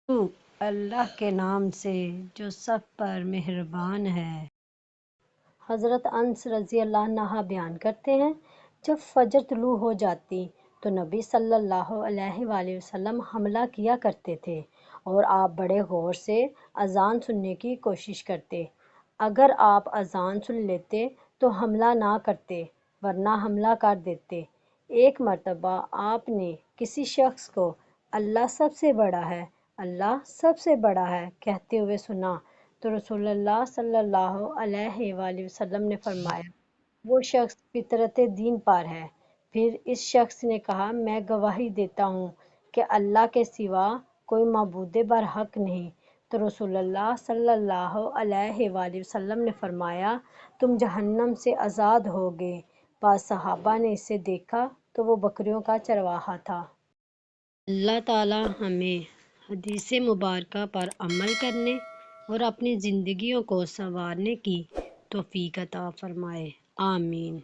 شروع اللہ کے نام سے جو سب پر مہربان ہے۔ حضرت انس رضی اللہ عنہ بیان کرتے ہیں، جب فجر طلوع ہو جاتی تو نبی صلی اللہ علیہ وآلہ وسلم حملہ کیا کرتے تھے اور آپ بڑے غور سے اذان سننے کی کوشش کرتے۔ اگر آپ اذان سن لیتے تو حملہ نہ کرتے ورنہ حملہ کر دیتے۔ ایک مرتبہ آپ نے کسی شخص کو اللہ سب سے بڑا ہے، اللہ سب سے بڑا ہے کہتے ہوئے سنا تو رسول اللہ صلی اللہ علیہ وآلہ وسلم نے فرمایا، وہ شخص فطرت دین پر ہے۔ پھر اس شخص نے کہا، میں گواہی دیتا ہوں کہ اللہ کے سوا کوئی معبود برحق نہیں۔ تو رسول اللہ صلی اللہ علیہ وآلہ وسلم نے فرمایا، تم جہنم سے آزاد ہوگے۔ بعض صحابہ نے اسے دیکھا تو وہ بکریوں کا چرواہا تھا۔ اللہ تعالی ہمیں حدیث مبارکہ پر عمل کرنے اور اپنی زندگیوں کو سنوارنے کی توفیق عطا فرمائے، آمین۔